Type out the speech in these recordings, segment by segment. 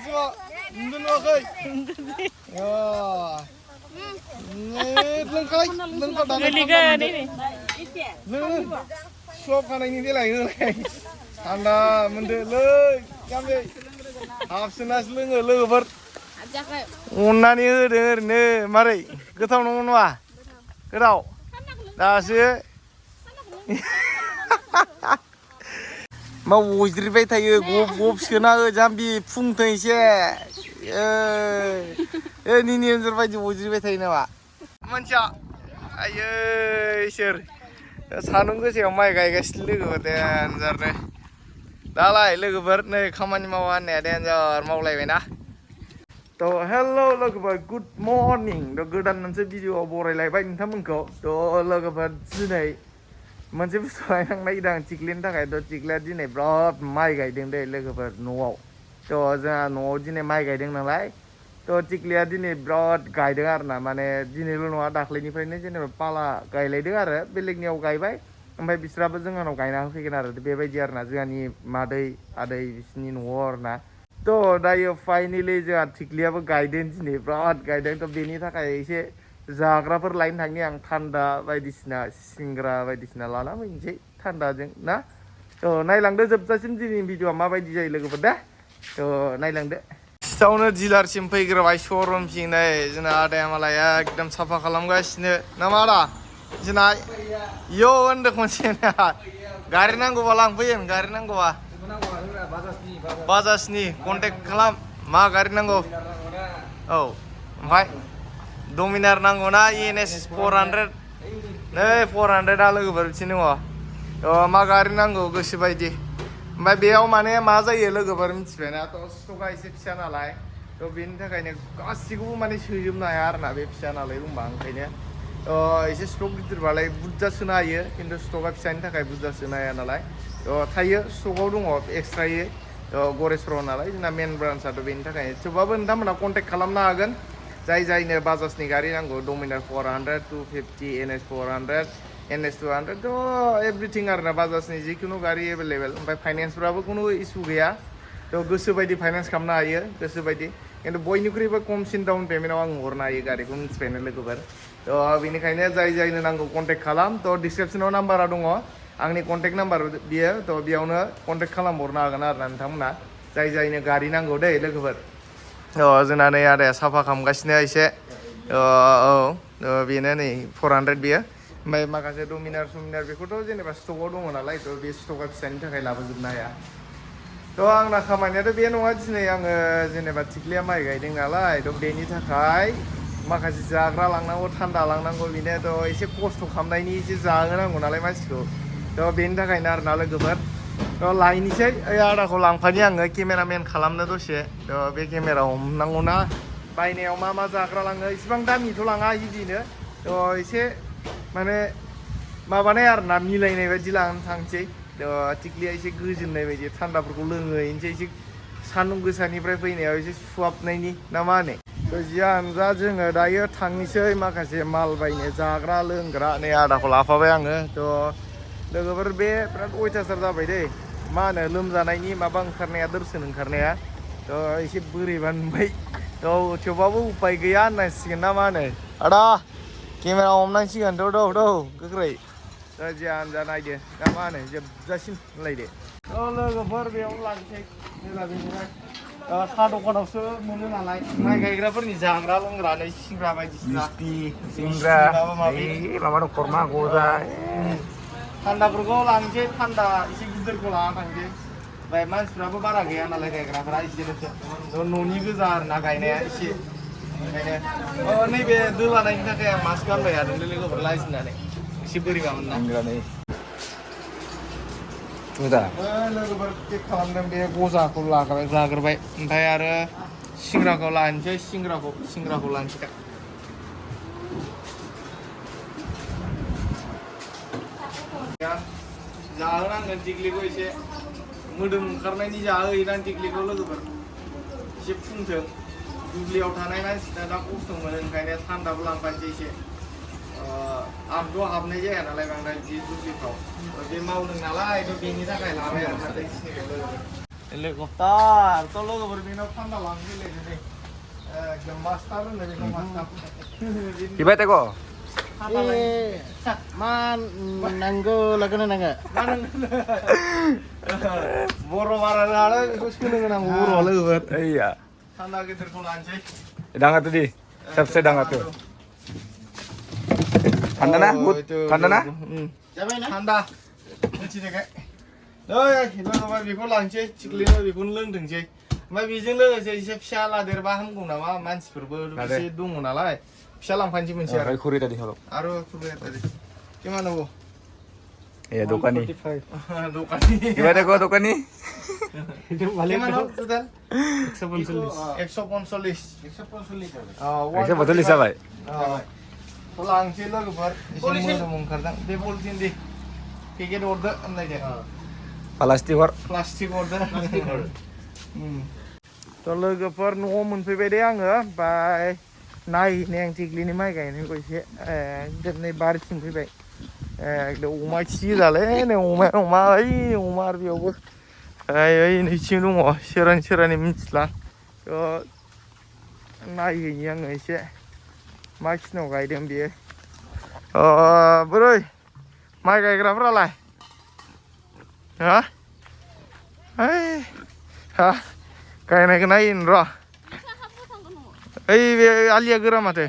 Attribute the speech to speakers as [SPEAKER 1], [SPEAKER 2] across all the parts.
[SPEAKER 1] kok. Ndun wakai. Ya. Lengkai, lengkap dan
[SPEAKER 2] Geligan ini.
[SPEAKER 1] Suap kan ini dia lagi. Tanda mendelek, kami. Hafsunas lenger. Unani denger ne, mari. Gotaw nang wa. Gotaw. Daसो. मा वज्रिबाय थायो गब सोना जाम्बि फुंथों एसे निनि एन्जर बायदि वज्रिबाय थायो नामा मानसिया आयै इसोर सान्दुं गोसायाव माइ गायगासिनो लोगोफोर देन्जारनो दालाय लोगोफोर नै खामानि मावा होननाया देन्जार मावलायबायना थ' हेल' लोगोफोर गुड मर्निं थ' गोदान मोनसे भिडिअ'आव बरायलायबाय नोंथांमोनखौ थ' लोगोफोर दिनै मोनसे बुस्थु लायनांनो नागिरदों आं थिख्लिनि थाखाय थ' थिख्लिया दिनै बिराद माइ गायदों दे लोगोफोर न'आव थ' जोंहा न'आव दिनै माइ गायदों नालाय थ' थिख्लिया दिनै बिराद गायदों आरो ना माने दिनैल' नङा दाख्लैनिफ्रायनो जेनेबा पाला गायलायदों आरो बेलेगनियाव गायबाय ओमफ्राय बिस्राबो जोंहानाव गायना होफैगोन आरो बेबायदि आरो ना जोंहानि मादै आदै बिसिनि न'आव आरो ना थ' दायो फाइनेलि जोंहा थिख्लियाबो गायदों दिनै बिराद गायदों थ' बेनि थाखाय एसे जाग्राफोर लायनो थांनि आं थान्दा बायदिसिना सिंग्रा बायदिसिना लाना फैनोसै थान्दाजों ना थ' नायलांदो जोबजासिम दिनैनि भिडिअ'आ माबायदि जायो लोगोफोर दे थ' नायलांदो फार्स्टआवनो डिलारसिम फैग्रोबाय श'रुमसिम नै जोंना आदाया मालाय एकदम साफा खालामगासिनो नामा आदा जोंना इयो होनदों खनसेना गारि नांगौबा लांफैगोन गारि नांगौबा बाजाजनि कन्टेक्ट खालाम मा गारि नांगौ औ ओमफ्राय डमिनार नांगौ ना ENS 400 नै 400आ लोगोफोर बिथिं दङ थ' मा गारि नांगौ गोसो बायदि ओमफ्राय बेयाव माने मा जायो लोगोफोर मिथिबायना थ' स्टकआ एसे फिसा नालाय थ' बेनि थाखायनो गासिखौबो माने सोजोबनो हाया आरोना बे फिसा नालाय बुंबा ओंखायनो एसे स्टक गिदिरबालाय बुरजा सोनो हायो खिन्थु स्टकआ फिसानि थाखाय बुरजा सोनो हाया नालाय थ' थायो स्टकआव दङ एक्सट्रायै गरेस्वर नालाय जोंना मेन ब्रान्सआथ' बेनि थाखाय थेवबाबो नोंथांमोना कन्टेक्ट खालामनो हागोन जायनो बाजाजनि गारि नांगौ डमिनार 400 250 NS 400 NS 200 थ' एभ्रिथिं आरोना बाजाजनि जिखुनु गारि एभेलेबेल ओमफ्राय फाइनेन्सफ्राबो खुनु इसु गैया थ' गोसोबायदि फाइनेन्स खालामनो हायो गोसोबायदि खिन्थु बयनिख्रुइबो खमसिन डाउन पेमेन्टआव आं हरनो हायो गारिखौ मिथिबायनो लोगोफोर थ' बेनिखायनो जायनो नांगौ कन्टेक्ट खालाम थ' डिसक्रिपसनाव नाम्बारा दङ आंनि कन्टेक्ट नाम्बार बियो थ' बेयावनो कन्टेक्ट खालामहरनो हागोन आरोना नोंथांमोना जायनो गारि नांगौ दै लोगोफोर जोंना नै आदाया साफा खालामगासिनो एसे बेनो नै 400 बेयो ओमफ्राय माखासे डमिनार बेखौथ' जेनेबा स्टकआव दङ नालाय थ' बे स्टकआ फिसानि थाखाय लाबोजोबनो हाया थ' आंना खामानियाथ' बे नङा दिनै आङो जेनेबा थिख्लिया माइ गायदों नालाय थ' बेनि थाखाय माखासे जाग्रा लांनांगौ थान्दा लांनांगौ बेनो थ' एसे खस्थ' खालामनायनि एसे जाहोनांगौ नालाय मानसिखौ थ' बेनि थाखायनो आरोना लोगोफोर थ' लायनोसै ओइ आदाखौ लांफानि आङो केमेरामेन खालामनो दसे थ' बे केमेरा हमनांगौ ना बायनायाव मा जाग्रा लाङो इसिबां दामिथ' लाङा इदिनो थ' एसे माने माबानाय आरोना मिलायनाय बायदि लानानै थांसै थिख्लिया एसे गोजोननाय बायदि थान्दाफोरखौ लोंहैनोसै एसे सान्दुं गोसानिफ्राय फैनायाव एसे सुहाबनायनि ना मा होनो थ' जियानो जा जोङो दायो थांनोसै माखासे माल बायनो जाग्रा लोंग्रा नै आदाखौ लाफाबाय आङो थ' लोगोफोर बे बिराद अयथासार जाबाय दै मा होनो लोमजानायनि माबा ओंखारनाया दोरसोन ओंखारनाया थ' एसे बोरैबा नुबाय थ' थेवबाबो उपाय गैया होननांसिगोन ना मा होनो आदा केमेरा हमनांसिगोन थ' गोख्रै दा जियानो जा नायदो ना मा होनो जोबजासिम होनलायदो थ' लोगोफोर बेयावनो लांसै जेला बेनिफ्राय साहा दखानावसो मोनो नालाय माइ गायग्राफोरनि जाग्रा लोंग्रा नै सिंग्रा बायदिसिना
[SPEAKER 3] सिंग्रा माबा दं खरमा गजा
[SPEAKER 1] थान्दाफोरखौ लांसै थान्दा एसे गिदिरखौ लाना थांसै ओमफ्राय मानसिफ्राबो बारा गैया नालाय गायग्राफ्रा एसेल'सो न'नि गोजा आरोना गायनाया एसे ओंखायनो नैबे दोलानायनि थाखाय आं मास्क गानबाय थादों लोगोफोर लाजिनानै एसे बोरैबा मोनना लोगोफोर पेक खालामदों बे गजाखौ लाग्रोबाय ओमफ्राय आरो सिंग्राखौ लानोसै सिंग्राखौ लानोसै दा जाहोनांगोन थिख्लिखौ एसे मोदोम ओंखारनायनि जाहोहैनानै थिख्लिखौ लोगोफोर एसे फुंथों दुब्लियाव थानाय मानसिना दा खस्थ' मोनो ओंखायनो थान्दाबो लांफानोसै एसे आंथ' हाबनाय जाया नालाय बांद्राय बे दुब्लिफ्राव बे मावदों नालाय बेनि थाखाय लाबाय आरो Helikopter, tuh लोगोफोर बेनाव थान्दा लांनो फैलायदो नै एकदम मास्टार होनो बेखौ master
[SPEAKER 3] Ibai teko.
[SPEAKER 2] Man nanggo lagana nangga.
[SPEAKER 1] बर' बारा रोङालै बेखौ सोलोंनो नांगौ बर' लोगोफोर
[SPEAKER 3] Iya.
[SPEAKER 1] थान्दा गिदिरखौ लानोसै
[SPEAKER 3] Dang atuh di. Siap dang atuh. Tanda na, Bud? Tanda na?
[SPEAKER 2] Jamai na.
[SPEAKER 1] थान्दा मिथिनायखाय ओइ लोगोफोर बेखौ लांसै थिख्लिनो बेखौनो लोंथोंसै ओमफ्राय बेजों लोगोसे एसे फिसा लादेरबा हामगौ नामा मानसिफोरबो एसे दङ नालाय फिसा लांफानोसै मोनसे आरो
[SPEAKER 3] Kuri tadi halo.
[SPEAKER 1] आरो खुरबाय tadi gimana bu
[SPEAKER 3] Iya, Dokani.
[SPEAKER 1] Dokani
[SPEAKER 3] Ibai teko Dokani.
[SPEAKER 1] gimana total 145
[SPEAKER 3] Bisa betul bisa, Bay.
[SPEAKER 1] लांसै लोगोफोर एसे मोदोम ओंखारदों बे पलिथिन दे पेकेट हरदो होनलाय दे
[SPEAKER 3] Plastik war.
[SPEAKER 1] प्लास्टिक हरदो थ' लोगोफोर न'आव मोनफैबाय दे आङो ओमफ्राय नायहैनाय आं थिख्लिनि माइ गायनायखौ एसे दिनै बारिथिं फैबाय एकदम अमा खि जालै नै अमा ओइ अमा आरो बेयावबो ओइ नैथिं दङ सोरानि मिथिला थ' नायहैनि आङो एसे मा खिनाव गायदों बियो बोरै माइ गायग्राफ्रालाय हा हा गायनायखौ नायनो र' ओइ बे आलिया गोरा माथो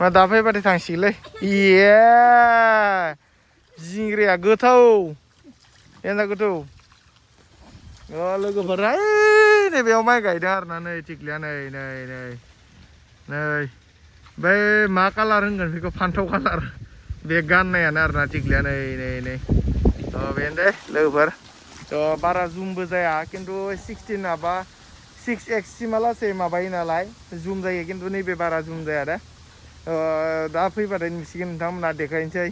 [SPEAKER 1] मा दा फैबाथाय थांसिगोनलै इये जिंग्रिया गोथाव एन्दा गोथाव लोगोफोर नै बेयाव माइ गायदों आरोना नै थिख्लिया नै बै मा कालार होनगोन बेखौ फान्थाव कालार बे गाननायानो आरोना थिख्लिया नै बेनो दे लोगोफोर थ' बारा जुमबो जाया खिन्थु 16 माबा 6x सिमालासै माबायो नालाय जुम जायो खिन्थु नैबे बारा जुम जाया दे दा फैबाथाय नुसिगोन नोंथांमोना देखायनोसै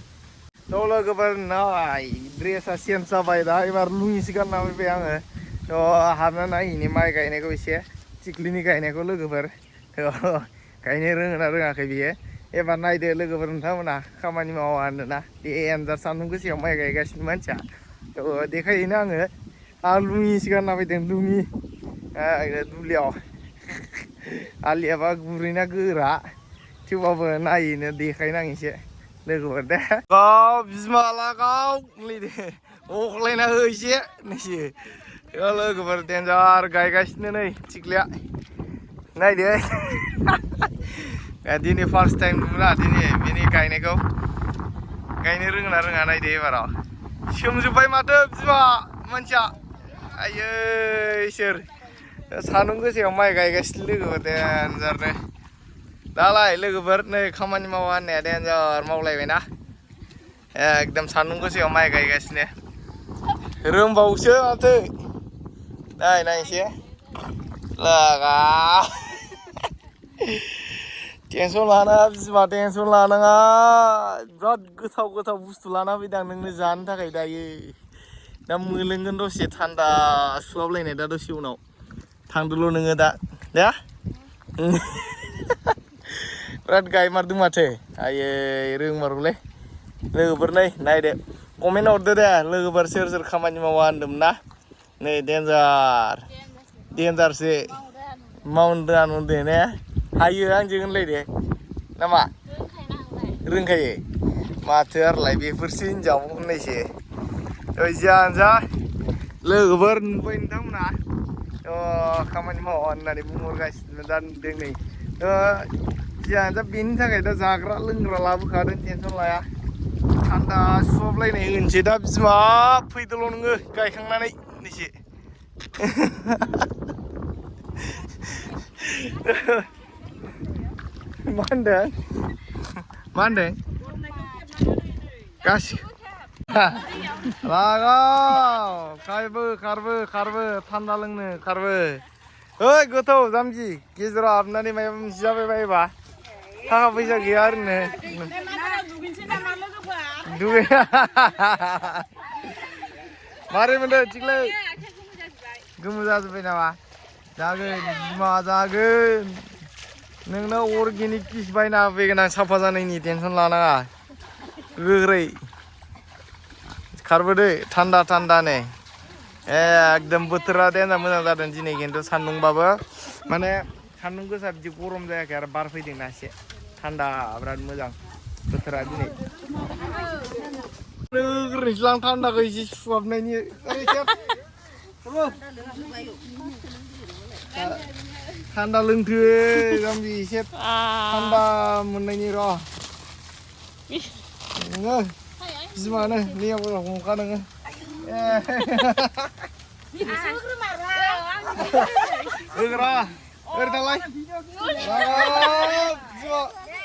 [SPEAKER 1] थ' लोगोफोर नाय ड्रेसा चेन्ज जाबाय दा एबार लुङिसो गानना फैबाय आङो थ' हाबना नायहैनि माइ गायनायखौ एसे थिख्लिनि गायनायखौ लोगोफोर गायनो रोङोना रोङाखै बियो एबार नायदो लोगोफोर नोंथांमोना खामानि मावा होनोना देन्जार सान्दुं गोसायाव माइ गायगासिनो मानसिया थ' देखायहैनो आङो लुङिसो गानना फैदों लुङि दुब्लियाव आलियाबा गुरैना गोरा थेवबाबो नायहैनो देखायनो आं एसे लोगोफोर दे गाव बिमा लागाव लैदो अख्लायना हो एसे नैसो लोगोफोर देन्जार गायगासिनो नै थिख्लिया नायदो दिनै फार्स्ट टाइम नुला दिनै बेनि गायनायखौ गायनो रोङोना रोङा नायदो एबाराव सोमजोब्बाय माथो बिमा मानसिया आयै इसोर सान्दुं गोसायाव माइ गायगासिनो लोगोफोर देन्जारनो दालाय लोगोफोर नै खामानि मावा होननाया देन्जार मावलायबायना एकदम सान्दुं गोसायाव माइ गायगासिनो रोंबावसो माथो नायनोसै लागा टेनसन लानाङा बिमा टेनसन लानाङा बिराद गोथाव बुस्थु लाना फैदों नोंनो जानो थाखाय दायो दा मोनलोंगोन दसे थान्दा सुहाबलायनाय दा दसे उनाव थांदोल' नोङो दा बिराद गायमारदों माथो आयै रोंमारगौलै लोगोफोर नै नायदो कमेन्ट हरदो दे लोगोफोर सोर खामानि मावा होनदोंमोन ना नै देन्जारसो मावनो रोङा नंदो ने हायो आंजों होनलायदो नामा रोंखायो माथो आरोलाय बेफोरसो हिनजाव होननायसो जियानो जा लोगोफोर नुबाय नोंथांमोना खामानि मावा होननानै बुंहरगासिनो दा नुदों नै जियानो जा बेनि थाखाय दा जाग्रा लोंग्रा लाबोखादों टेनसन लाया थान्दा सुहाबलायनाय होनोसै दा बिमा फैदोल' नोङो गायखांनानै नैसो मा होनदों गासिबो लागाव खारबो थान्दा लोंनो खारबो ओइ गोथौ जाम्बि गेजेराव हाबनानै माबा मोनसे जाबाय बायोबा थाखा फैसा गैया ओरैनो मारै मोनदों थिख्लै गोमो जाजोब्बाय नामा जागोन बिमा जागोन नोंनो अर्गेनिक पिस बायना होफैगोन आं साफा जानायनि टेनसन लानाङा गोख्रै खारबोदो थान्दा थान्दा ने एकदम बोथोरा देन्जार मोजां जादों दिनै खिन्थु सान्दुंबाबो माने सान्दुं गोसा बिदि गरम जायाखै आरो बार फैदोंना एसे थान्दा बिराद मोजां बोथोरा दिनै नोगोरनिस्लां थान्दाखौ एसे सुहाबनायनि थान्दा लोंथो जाम्बि एसे थान्दा मोननायनि र' नोङो बिमानो नैयाव हमखा नोङो होग्रा ओरै थांलाय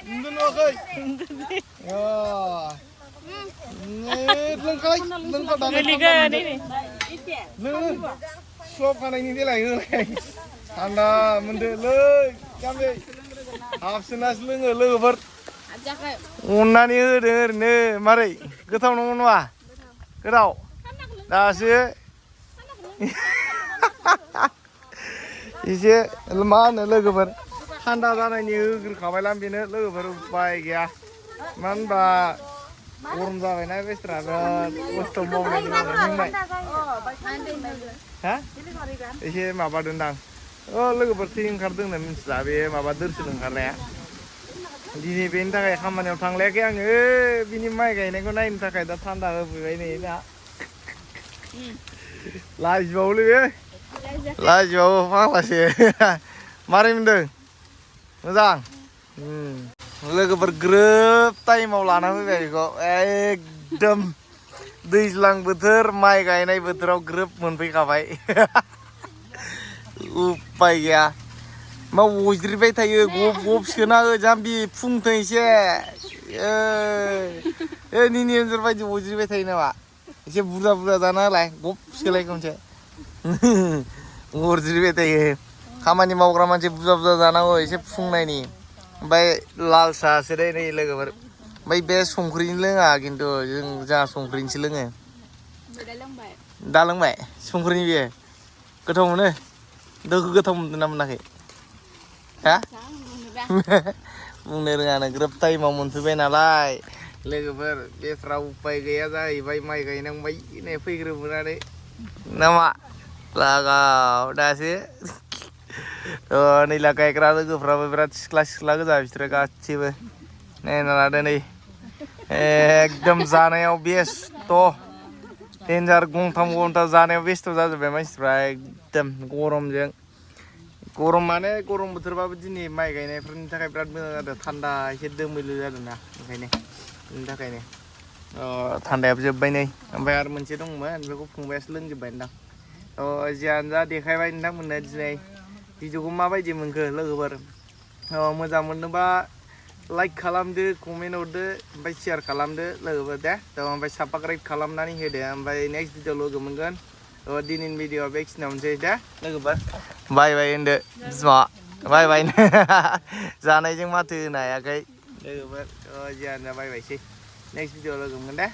[SPEAKER 1] उन्दुनोखै लोंखालाय लोंखानानै लोङो सब खानायनि देलाय होलाय थान्दा मोनदो लै जाम्बि हाबसोनासो लोङो लोगोफोर अननानै होदो ओरैनो मारै गोथाव नङा नङा गोथाव दासो एसे मा होनो लोगोफोर थान्दा जानायनि होग्रोखाबायलां बेनो लोगोफोर उपाय गैया मानो होनबा गरम जाबायना बेस्रा बिराद खस्थ' मावनायनि उनाव हा एसे माबादोंदां लोगोफोर थै ओंखारदों होनना मिथिला बे माबा दोरसोन ओंखारनाया दिनै बेनि थाखाय खामानियाव थांलायाखै आङो बिनि माइ गायनायखौ नायनो थाखाय दा थान्दा होफैबाय नै दा लाजिबावोलै बे लाजिबावो फाग्लासो मारै मोनदों मोजां लोगोफोर ग्रोब टाइमाव लाना फैबाय बेखौ एकदम दैज्लां बोथोर माइ गायनाय बोथोराव ग्रोब मोनफैखाबाय उपाय गैया मा अज्रिबाय थायो गब गब सोना हो जाम्बि फुंथों एसे निनि एन्जर बायदि अज्रिबाय थायो नामा एसे बुरजा बुरजा जाना होलाय गब सोलाय खनसे अज्रिबाय थायो खामानि मावग्रा मानसि बुरजा बुरजा जानांगौ एसे फुंनायनि ओमफ्राय लाल साहासो दै नै लोगोफोर ओमफ्राय बे संख्रिनि लोङा खिन्थु जोंहा संख्रिनिसो लोङो दा लोंबाय संख्रिनि बेयो गोथाव मोनो दोखो गोथाव मोनदों ना मोनाखै हा बुंनो रोङानो ग्रोब टाइमाव मोनफैबाय नालाय लोगोफोर बेस्रा उपाय गैया जाहैबाय माइ गायनांबाय नै फैग्रोबोनानै नामा लागाव दासो नै ला गायग्रा लोगोफ्राबो बिराद सिख्ला सिख्ला गोजा बिसोरो गासिबो नायना लादो नै एकदम जानायाव बेस्थ' देन्जार गंथाम गंथाम जानायाव बेस्थ' जाजोब्बाय मानसिफ्रा एकदम गरमजों गरम माने गरम बोथोरबाबो दिनै माइ गायनायफोरनि थाखाय बिराद मोजां जादों थान्दा एसे दोमैलु जादों ना ओंखायनो बेनि थाखायनो थान्दायाबो जोब्बाय नै ओमफ्राय आरो मोनसे दंमोन बेखौ फंबायासो लोंजोब्बाय नोंथां जियानो जा देखायबाय नोंथांमोननो दिनै भिडिअखौ माबायदि मोनखो लोगोफोर मोजां मोनोबा लाइक खालामदो कमेन्ट हरदो ओमफ्राय शेयार खालामदो लोगोफोर दे ओमफ्राय साबस्क्राइब खालामनानै होदो ओमफ्राय नेक्स्ट भिडिअ लोगो मोनगोन दिनैनि भिडिअआ बेखिनियावनोसै दे लोगोफोर बाय बाय होनदो बिमा बाय बाय जानायजों माथो होनो हायाखै लोगोफोर जियानो बाय बायसै नेक्स्ट भिडिअ लोगो मोनगोन दे